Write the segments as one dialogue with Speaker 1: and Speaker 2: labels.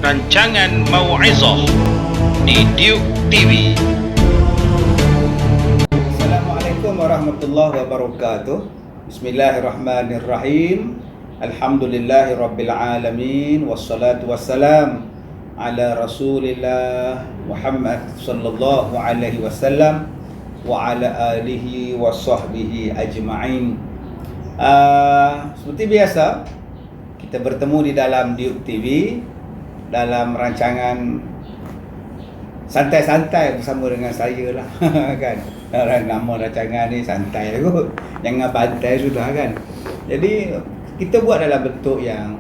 Speaker 1: rancangan Mau'izah di Duke TV.
Speaker 2: Assalamualaikum warahmatullahi wabarakatuh. Bismillahirrahmanirrahim. Alhamdulillahirabbil alamin wassalatu wassalam ala Rasulillah Muhammad sallallahu alaihi wasallam wa ala alihi wa sahbihi ajma'in. Seperti biasa, kita bertemu di dalam Duke TV dalam rancangan santai-santai bersama dengan saya lah kan. Nama rancangan ni santai kot, jangan bantai sudah kan. Jadi kita buat dalam bentuk yang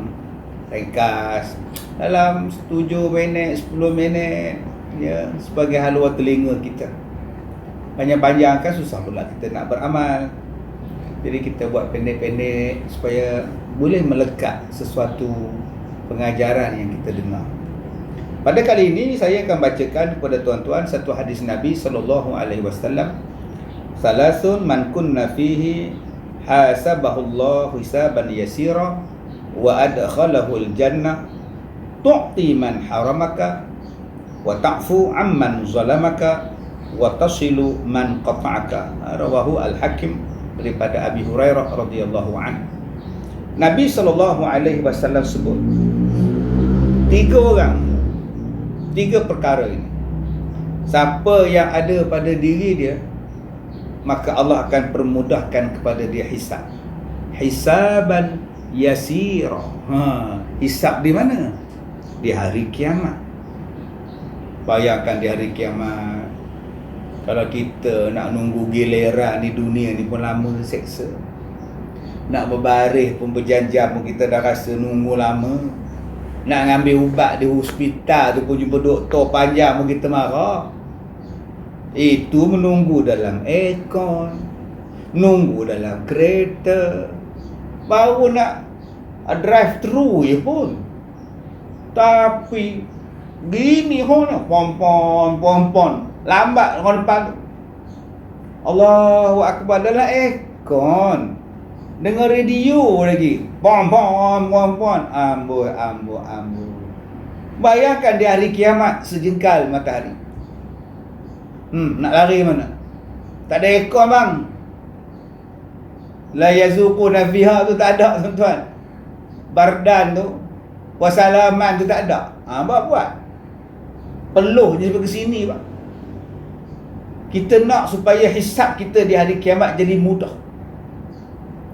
Speaker 2: ringkas, dalam 7 minit 10 minit ya, sebagai haluan telinga kita. Panjang-panjang kan susah pula kita nak beramal. Jadi kita buat pendek-pendek supaya boleh melekat sesuatu pengajaran yang kita dengar. Pada kali ini saya akan bacakan kepada tuan-tuan satu hadis Nabi sallallahu alaihi wasallam. Salasun man kunna fihi hasabahullahu hisaban yasira wa adkhalahu al-jannah tu'ti man haramaka wa ta'fu amman zalamaka wa tasilu man qata'aka. Rawahu al-Hakim daripada Abi Hurairah radhiyallahu anhu. Nabi sallallahu alaihi wasallam sebut 3 perkara ini. Siapa yang ada pada diri dia, maka Allah akan permudahkan kepada dia hisab. Hisaban yasira. Hisab di mana? Di hari kiamat. Bayangkan di hari kiamat, kalau kita nak nunggu giliran di dunia ni pun lama seksa. Nak berbaris pun berjam-jam pun kita dah rasa nunggu lama. Nak ngambil ubat di hospital tu pun jumpa doktor panjang pun kita marah. Itu menunggu dalam aircon, nunggu dalam kereta, baru nak drive through je pun. Tapi gini hona pompon lambat orang depan. Allahu akbar, dalam aircon, dengar radio lagi. Pom. Amboi. Bayangkan di hari kiamat sejengkal matahari. Nak lari mana? Tak ada aircon bang. La yazuquna fiha tu tak ada tuan-tuan. Bardan tu, wasalaman tu tak ada. Buat. Peluh je sampai ke sini bang. Kita nak supaya hisab kita di hari kiamat jadi mudah.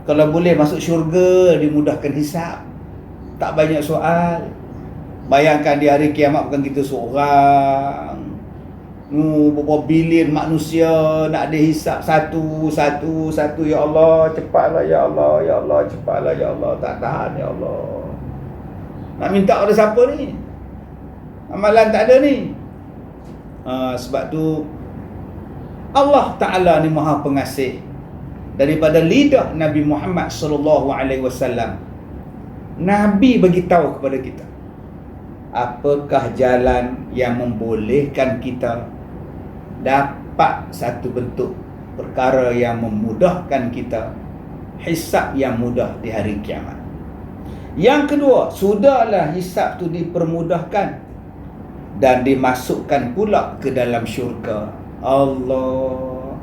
Speaker 2: Kalau boleh masuk syurga, dimudahkan hisab, tak banyak soal. Bayangkan di hari kiamat bukan kita seorang, berapa bilion manusia nak dihisab satu. Ya Allah, cepatlah ya Allah, cepatlah ya Allah, tak tahan ya Allah. Nak minta pada siapa ni? Amalan tak ada ni. Sebab tu Allah Ta'ala ni Maha Pengasih. Daripada lidah Nabi Muhammad sallallahu alaihi wasallam, Nabi bagi tahu kepada kita apakah jalan yang membolehkan kita dapat satu bentuk perkara yang memudahkan kita hisab yang mudah di hari kiamat. Yang kedua, sudahlah hisab tu dipermudahkan dan dimasukkan pula ke dalam syurga. Allah,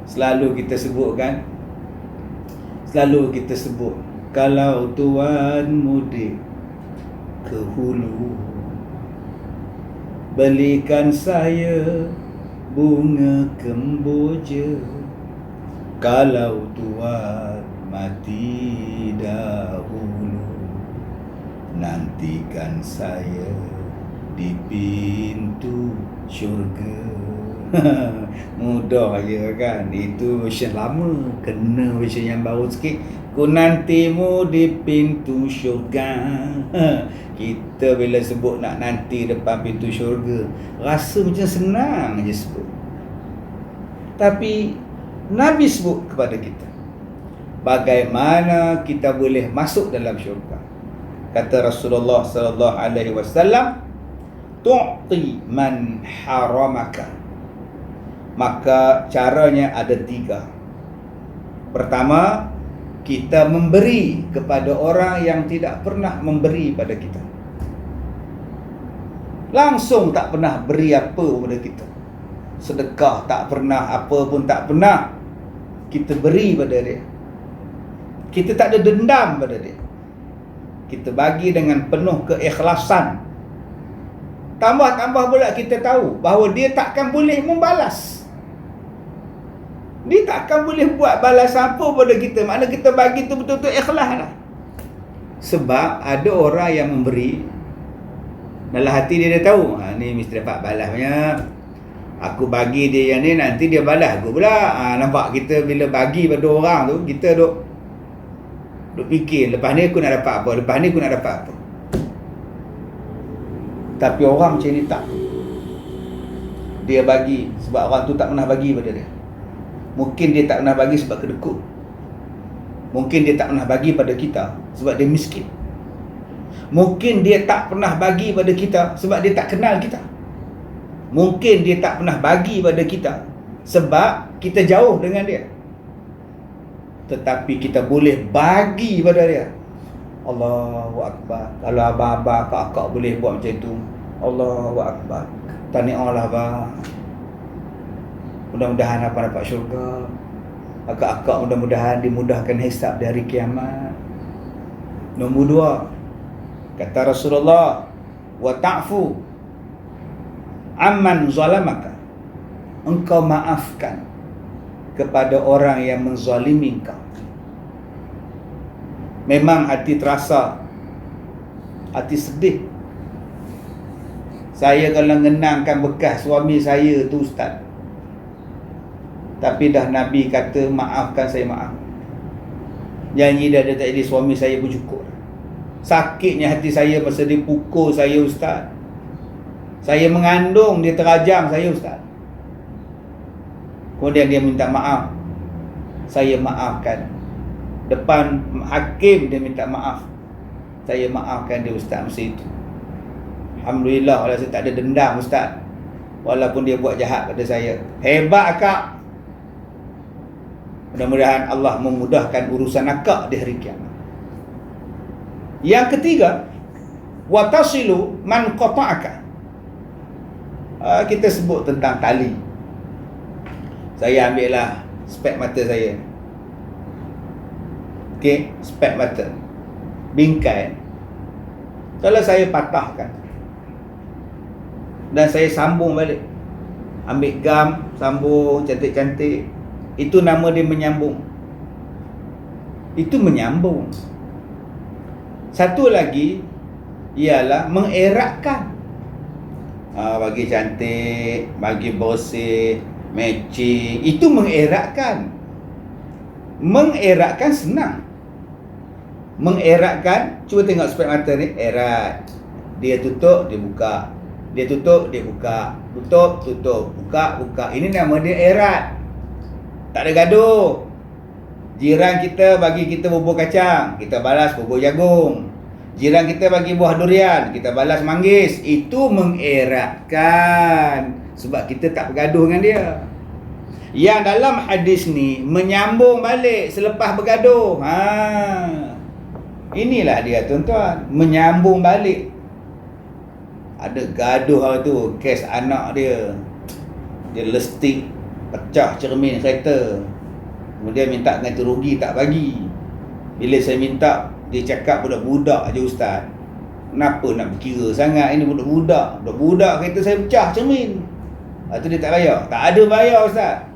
Speaker 2: selalu kita sebut, kalau tuan mudik ke hulu, belikan saya bunga kemboja. Kalau tuan mati dahulu, nantikan saya di pintu syurga. Mudah je kan. Itu version lama, kena version yang baru sikit. Ku nantimu di pintu syurga. Kita bila sebut nak nanti depan pintu syurga, rasa macam senang je sebut. Tapi Nabi sebut kepada kita bagaimana kita boleh masuk dalam syurga. Kata Rasulullah sallallahu alaihi wasallam, tu'ti man haramaka. Maka caranya ada 3. Pertama, kita memberi kepada orang yang tidak pernah memberi pada kita. Langsung tak pernah beri apa kepada kita. Sedekah tak pernah, apa pun tak pernah kita beri pada dia. Kita tak ada dendam pada dia. Kita bagi dengan penuh keikhlasan. Tambah-tambah pula kita tahu bahawa dia takkan boleh membalas. Dia takkan boleh buat balas apa pada kita. Maknanya kita bagi tu betul-betul ikhlas lah. Sebab ada orang yang memberi, dalam hati dia tahu, ni mesti dapat balas punya. Aku bagi dia yang ni, nanti dia balas aku pula. Nampak kita bila bagi pada orang tu, kita duk fikir, lepas ni aku nak dapat apa, lepas ni aku nak dapat apa. Tapi orang macam ni tak. Dia bagi sebab orang tu tak pernah bagi pada dia. Mungkin dia tak pernah bagi sebab kedekut. Mungkin dia tak pernah bagi pada kita sebab dia miskin. Mungkin dia tak pernah bagi pada kita sebab dia tak kenal kita. Mungkin dia tak pernah bagi pada kita sebab kita jauh dengan dia. Tetapi kita boleh bagi pada dia. Allahu Akbar. Kalau abang-abang, kakak boleh buat macam itu, Allahu Akbar. Tahniahlah abang. Mudah-mudahan abang dapat syurga. Akak-akak mudah-mudahan dimudahkan hisab di hari kiamat. Nombor 2, kata Rasulullah, wa ta'fu amman zalamaka. Engkau maafkan kepada orang yang menzalimi engkau. Memang hati terasa, hati sedih. Saya kalau mengenangkan bekas suami saya tu ustaz, tapi dah Nabi kata maafkan, saya maaf. Janji dah tak jadi suami saya pun cukup. Sakitnya hati saya masa dia pukul saya ustaz. Saya mengandung, dia terajam saya ustaz. Kemudian dia minta maaf, saya maafkan. Depan hakim dia minta maaf, saya maafkan dia ustaz masa itu. Alhamdulillah, walaupun saya tak ada dendam ustaz, walaupun dia buat jahat pada saya. Hebat akak. Mudah-mudahan Allah memudahkan urusan akak di hari kiamat. Yang ketiga, watasilu man qata'aka. Kita sebut tentang tali. Saya ambil lah spek mata saya. Okey, spek mata, bingkai. Kalau saya patahkan dan saya sambung balik, ambil gam, sambung cantik-cantik, itu nama dia menyambung. Itu menyambung. Satu lagi ialah mengeratkan. Bagi cantik, bagi bersih, matching, itu mengeratkan. Mengeratkan senang. Mengeratkan, cuba tengok spek mata ni, erat. Dia tutup, dia buka. Dia tutup, dia buka. Tutup, tutup, buka, buka. Ini nama dia erat. Tak ada gaduh. Jiran kita bagi kita bubur kacang, kita balas bubur jagung. Jiran kita bagi buah durian, kita balas manggis. Itu mengeratkan. Sebab kita tak bergaduh dengan dia. Yang dalam hadis ni menyambung balik selepas bergaduh. Inilah dia tuan-tuan, menyambung balik. Ada gaduh hari tu, kes anak dia, dia lestik, pecah cermin kereta. Kemudian minta ganti rugi, tak bagi. Bila saya minta, dia cakap budak-budak je ustaz. Kenapa nak berkira sangat, ini budak-budak. Budak-budak kereta saya pecah cermin. Lepas tu dia tak bayar. Tak ada bayar ustaz.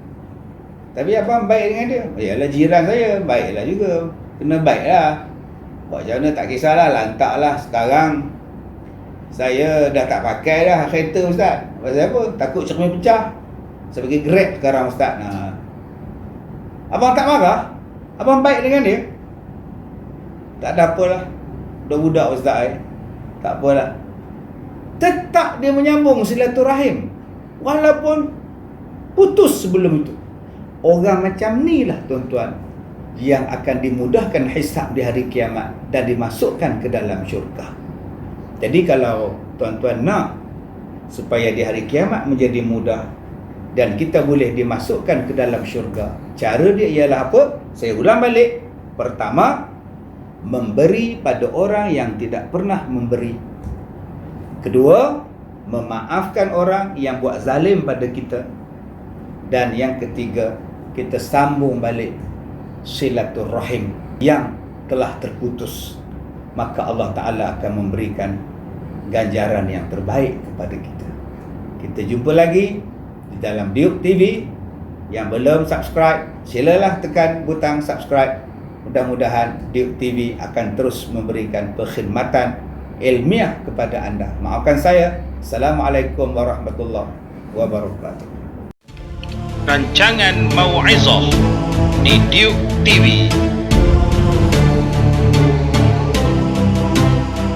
Speaker 2: Tapi abang baik dengan dia. Yalah jiran saya, baiklah juga. Kena baiklah. Buat macam mana tak kisahlah, lantaklah. Sekarang saya dah tak pakai dah kereta ustaz. Pasal apa? Takut cermin pecah. Saya pergi Grab sekarang ustaz. Abang tak marah? Abang baik dengan dia? Tak ada apalah. Budak-budak ustaz tak apalah. Tetap dia menyambung silaturahim walaupun putus sebelum itu. Orang macam ni lah tuan-tuan yang akan dimudahkan hisab di hari kiamat dan dimasukkan ke dalam syurga. Jadi kalau tuan-tuan nak supaya di hari kiamat menjadi mudah dan kita boleh dimasukkan ke dalam syurga, cara dia ialah apa? Saya ulang balik. Pertama, memberi pada orang yang tidak pernah memberi. Kedua, memaafkan orang yang buat zalim pada kita. Dan yang ketiga, kita sambung balik silaturahim yang telah terputus. Maka Allah Ta'ala akan memberikan ganjaran yang terbaik kepada kita. Kita jumpa lagi di dalam Diuk TV. Yang belum subscribe, silalah tekan butang subscribe. Mudah-mudahan Diuk TV akan terus memberikan perkhidmatan ilmiah kepada anda. Maafkan saya. Assalamualaikum warahmatullahi wabarakatuh.
Speaker 1: Rancangan Mau'izah di Diuk TV.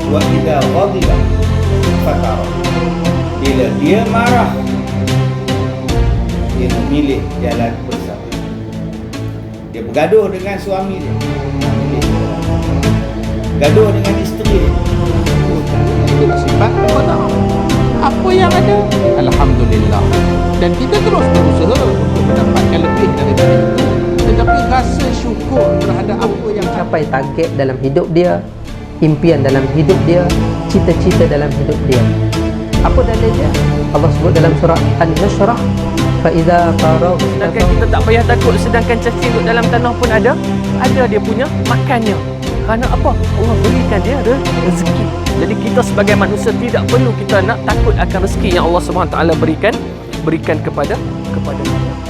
Speaker 2: Wa idza ghadiba fatara. Bila dia marah, dia memilih jalan bersama. Dia bergaduh dengan suami dia, gaduh dengan isteri dia.
Speaker 3: Itulah sifat kau tahu. Apa yang ada, alhamdulillah. Dan kita terus berusaha untuk mendapatkan lebih daripada itu. Tetapi rasa syukur terhadap apa yang
Speaker 4: capai target dalam hidup dia, impian dalam hidup dia, cita-cita dalam hidup dia. Apa dalilnya? Allah sebut dalam surah An-Nashrah, fa idza faragta.
Speaker 5: Sedangkan kita tak payah takut, sedangkan cacing duduk dalam tanah pun ada dia punya makannya. Kerana apa? Allah berikan dia rezeki. Jadi kita sebagai manusia tidak perlu kita nak takut akan rezeki yang Allah SWT berikan kepada kita.